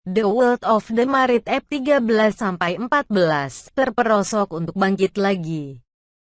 The World of the Marit Ep 13-14 terperosok untuk bangkit lagi.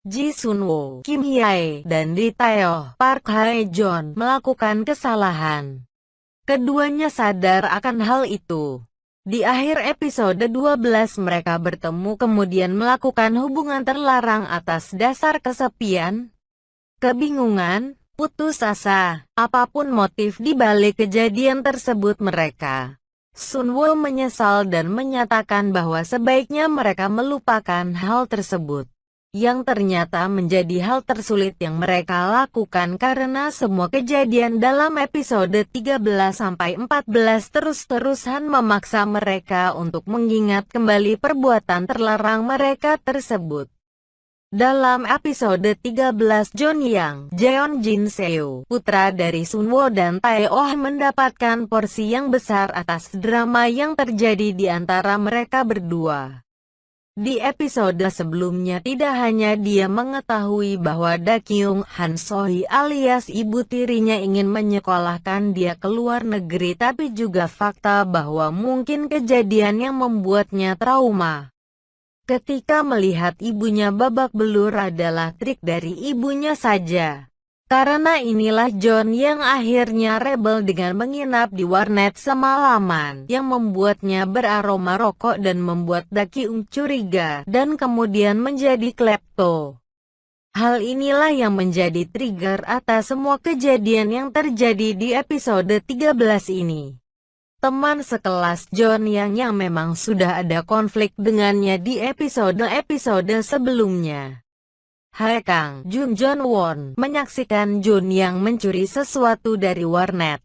Ji Sunwoo, Kim Hye, dan Lee Tae-oh, Park Hae-joon melakukan kesalahan. Keduanya sadar akan hal itu. Di akhir episode 12 mereka bertemu kemudian melakukan hubungan terlarang atas dasar kesepian, kebingungan, putus asa, apapun motif di balik kejadian tersebut mereka. Sunwoo menyesal dan menyatakan bahwa sebaiknya mereka melupakan hal tersebut. Yang ternyata menjadi hal tersulit yang mereka lakukan karena semua kejadian dalam episode 13-14 terus-terusan memaksa mereka untuk mengingat kembali perbuatan terlarang mereka tersebut. Dalam episode 13 John Yang, Jeon Jin Seo, putra dari Sunwoo dan Tae-oh mendapatkan porsi yang besar atas drama yang terjadi di antara mereka berdua. Di episode sebelumnya tidak hanya dia mengetahui bahwa Da-kyung Han So-hee alias ibu tirinya ingin menyekolahkan dia ke luar negeri, tapi juga fakta bahwa mungkin kejadian yang membuatnya trauma. Ketika melihat ibunya babak belur adalah trik dari ibunya saja. Karena inilah John yang akhirnya rebel dengan menginap di warnet semalaman, yang membuatnya beraroma rokok dan membuat Da-kyung curiga, dan kemudian menjadi klepto. Hal inilah yang menjadi trigger atas semua kejadian yang terjadi di episode 13 ini. Teman sekelas John yang memang sudah ada konflik dengannya di episode-episode sebelumnya. Hae Kang, Jung Jon Won, menyaksikan John yang mencuri sesuatu dari warnet.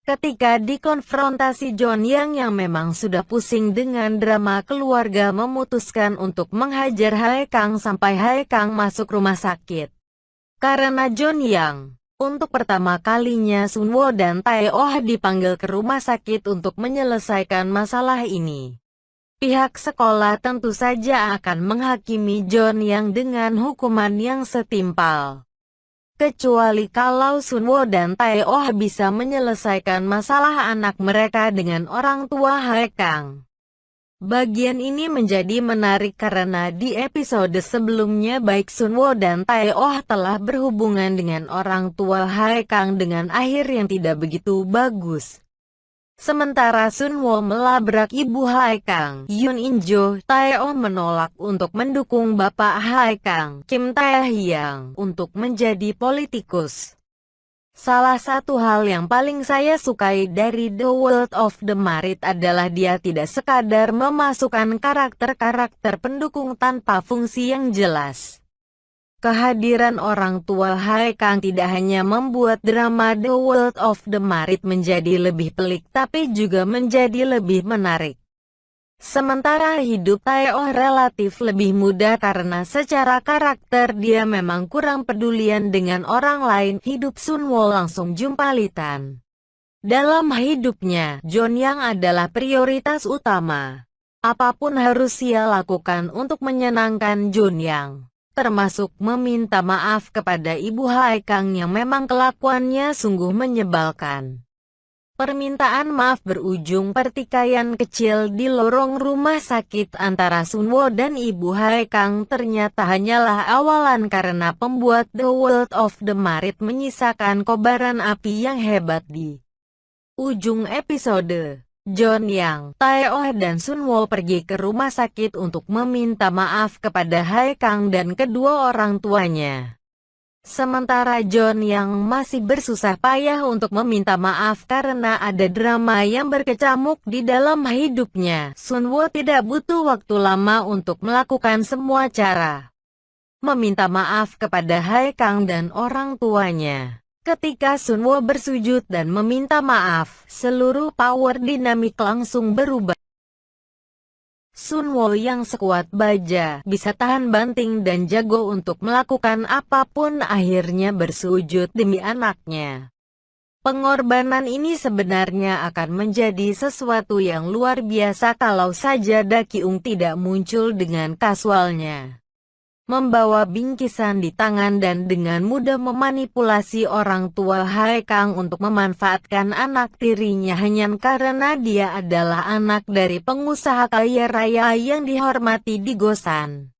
Ketika dikonfrontasi, John yang memang sudah pusing dengan drama keluarga memutuskan untuk menghajar Hae Kang sampai Hae Kang masuk rumah sakit. Karena John yang, untuk pertama kalinya Sunwoo dan Tae-oh dipanggil ke rumah sakit untuk menyelesaikan masalah ini. Pihak sekolah tentu saja akan menghakimi John yang dengan hukuman yang setimpal. Kecuali kalau Sunwoo dan Tae-oh bisa menyelesaikan masalah anak mereka dengan orang tua Hae Kang. Bagian ini menjadi menarik karena di episode sebelumnya baik Sunwoo dan Tae-oh telah berhubungan dengan orang tua Hae Kang dengan akhir yang tidak begitu bagus. Sementara Sunwoo melabrak ibu Hae Kang, Yoon In-jo, Tae-oh menolak untuk mendukung bapak Hae Kang, Kim Tae-hyang, untuk menjadi politikus. Salah satu hal yang paling saya sukai dari The World of the Marit adalah dia tidak sekadar memasukkan karakter-karakter pendukung tanpa fungsi yang jelas. Kehadiran orang tua Hae Kang tidak hanya membuat drama The World of the Marit menjadi lebih pelik tapi juga menjadi lebih menarik. Sementara hidup Tae-oh relatif lebih mudah karena secara karakter dia memang kurang pedulian dengan orang lain. Hidup Sunwoo langsung jumpalitan. Dalam hidupnya, John yang adalah prioritas utama. Apapun harus ia lakukan untuk menyenangkan John yang. Termasuk meminta maaf kepada ibu Hae Kang yang memang kelakuannya sungguh menyebalkan. Permintaan maaf berujung pertikaian kecil di lorong rumah sakit antara Sunwoo dan ibu Hae Kang ternyata hanyalah awalan karena pembuat The World of the Marit menyisakan kobaran api yang hebat di ujung episode. John yang, Tae-oh dan Sunwoo pergi ke rumah sakit untuk meminta maaf kepada Hae Kang dan kedua orang tuanya. Sementara John yang masih bersusah payah untuk meminta maaf karena ada drama yang berkecamuk di dalam hidupnya, Sunwoo tidak butuh waktu lama untuk melakukan semua cara meminta maaf kepada Hae Kang dan orang tuanya. Ketika Sunwoo bersujud dan meminta maaf, seluruh power dinamik langsung berubah. Sunwoo yang sekuat baja, bisa tahan banting dan jago untuk melakukan apapun akhirnya bersujud demi anaknya. Pengorbanan ini sebenarnya akan menjadi sesuatu yang luar biasa kalau saja Da-kyung tidak muncul dengan kasualnya. membawa bingkisan di tangan dan dengan mudah memanipulasi orang tua Hae Kang untuk memanfaatkan anak tirinya hanya karena dia adalah anak dari pengusaha kaya raya yang dihormati di Gosan.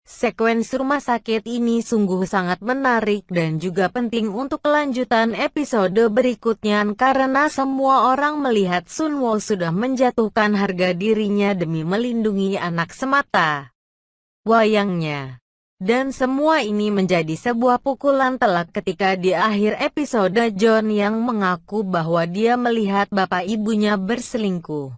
Sekuens rumah sakit ini sungguh sangat menarik dan juga penting untuk kelanjutan episode berikutnya karena semua orang melihat Sunwoo sudah menjatuhkan harga dirinya demi melindungi anak semata wayangnya. Dan semua ini menjadi sebuah pukulan telak ketika di akhir episode John yang mengaku bahwa dia melihat bapak ibunya berselingkuh.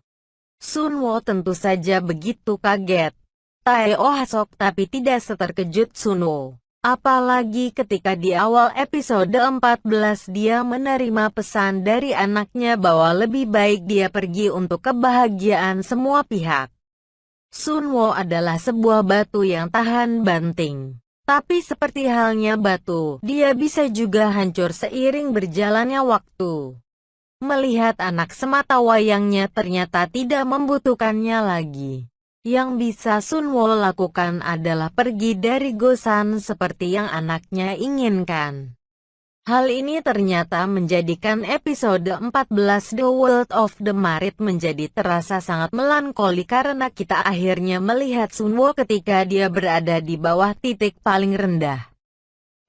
Sunwoo tentu saja begitu kaget. Tae-oh hasok tapi tidak seterkejut Sunwoo. Apalagi ketika di awal episode 14 dia menerima pesan dari anaknya bahwa lebih baik dia pergi untuk kebahagiaan semua pihak. Sunwoo adalah sebuah batu yang tahan banting. Tapi seperti halnya batu, dia bisa juga hancur seiring berjalannya waktu. Melihat anak semata wayangnya ternyata tidak membutuhkannya lagi. Yang bisa Sunwoo lakukan adalah pergi dari Gosan seperti yang anaknya inginkan. Hal ini ternyata menjadikan episode 14 The World of the Marit menjadi terasa sangat melankoli karena kita akhirnya melihat Sunwoo ketika dia berada di bawah titik paling rendah.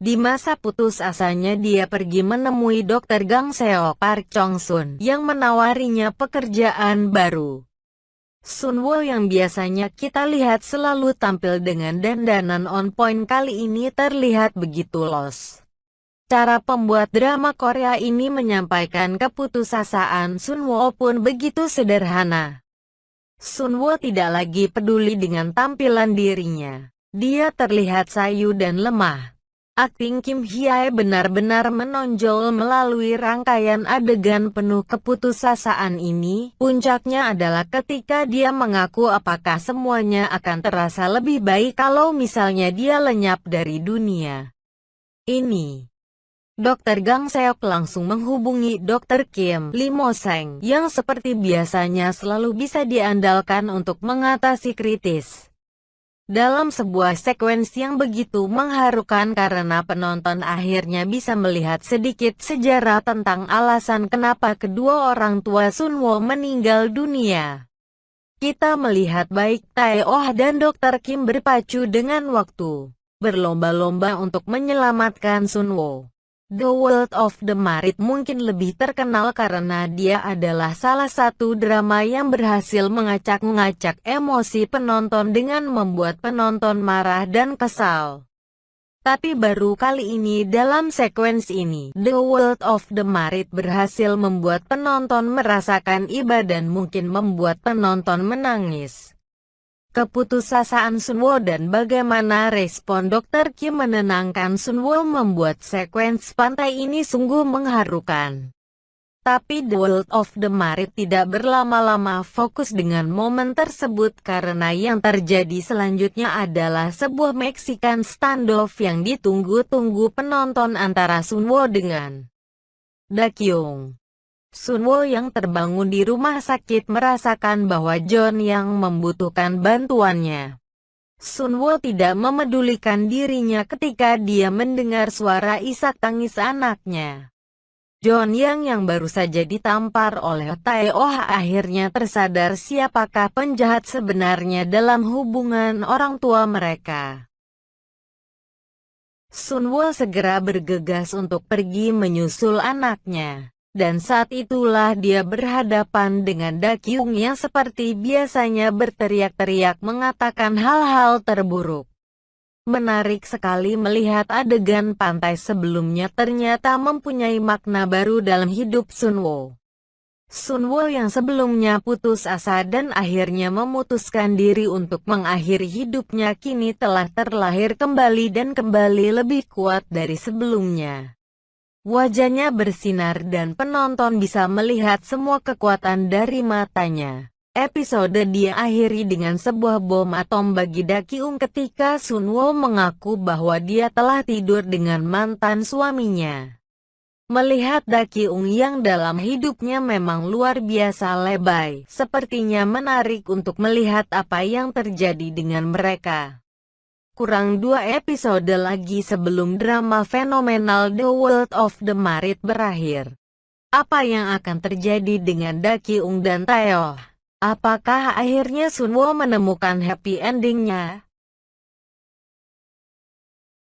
Di masa putus asanya dia pergi menemui Dr. Gang Seo Park Chong Sun yang menawarinya pekerjaan baru. Sunwoo yang biasanya kita lihat selalu tampil dengan dandanan on point kali ini terlihat begitu los. Cara pembuat drama Korea ini menyampaikan keputusasaan Sunwoo pun begitu sederhana. Sunwoo tidak lagi peduli dengan tampilan dirinya. Dia terlihat sayu dan lemah. Akting Kim Hye benar-benar menonjol melalui rangkaian adegan penuh keputusasaan ini. Puncaknya adalah ketika dia mengaku apakah semuanya akan terasa lebih baik kalau misalnya dia lenyap dari dunia ini. Dr. Gang Seok langsung menghubungi Dr. Kim Limo Seng yang seperti biasanya selalu bisa diandalkan untuk mengatasi kritis. Dalam sebuah sekuens yang begitu mengharukan karena penonton akhirnya bisa melihat sedikit sejarah tentang alasan kenapa kedua orang tua Sunwoo meninggal dunia. Kita melihat baik Tae-oh dan Dr. Kim berpacu dengan waktu, berlomba-lomba untuk menyelamatkan Sunwoo. The World of the Marit mungkin lebih terkenal karena dia adalah salah satu drama yang berhasil mengacak-ngacak emosi penonton dengan membuat penonton marah dan kesal. Tapi baru kali ini dalam sekuens ini, The World of the Marit berhasil membuat penonton merasakan iba dan mungkin membuat penonton menangis. Keputusasaan Sunwoo dan bagaimana respon Dr. Kim menenangkan Sunwoo membuat sekuens pantai ini sungguh mengharukan. Tapi The World of the Marit tidak berlama-lama fokus dengan momen tersebut karena yang terjadi selanjutnya adalah sebuah Mexican standoff yang ditunggu-tunggu penonton antara Sunwoo dengan Dakyung. Sunwoo yang terbangun di rumah sakit merasakan bahwa John yang membutuhkan bantuannya. Sunwoo tidak memedulikan dirinya ketika dia mendengar suara isak tangis anaknya. John yang baru saja ditampar oleh Tae-oh akhirnya tersadar siapakah penjahat sebenarnya dalam hubungan orang tua mereka. Sunwoo segera bergegas untuk pergi menyusul anaknya. Dan saat itulah dia berhadapan dengan Dakyung yang seperti biasanya berteriak-teriak mengatakan hal-hal terburuk. Menarik sekali melihat adegan pantai sebelumnya ternyata mempunyai makna baru dalam hidup Sunwoo. Sunwoo yang sebelumnya putus asa dan akhirnya memutuskan diri untuk mengakhiri hidupnya kini telah terlahir kembali dan kembali lebih kuat dari sebelumnya. Wajahnya bersinar dan penonton bisa melihat semua kekuatan dari matanya. Episode dia akhiri dengan sebuah bom atom bagi Dakyung ketika Sunwoo mengaku bahwa dia telah tidur dengan mantan suaminya. Melihat Dakyung yang dalam hidupnya memang luar biasa lebay, sepertinya menarik untuk melihat apa yang terjadi dengan mereka. Kurang 2 episode lagi sebelum drama fenomenal The World of the Marit berakhir. Apa yang akan terjadi dengan Dakyung dan Taeyeon? Apakah akhirnya Sunwoo menemukan happy endingnya?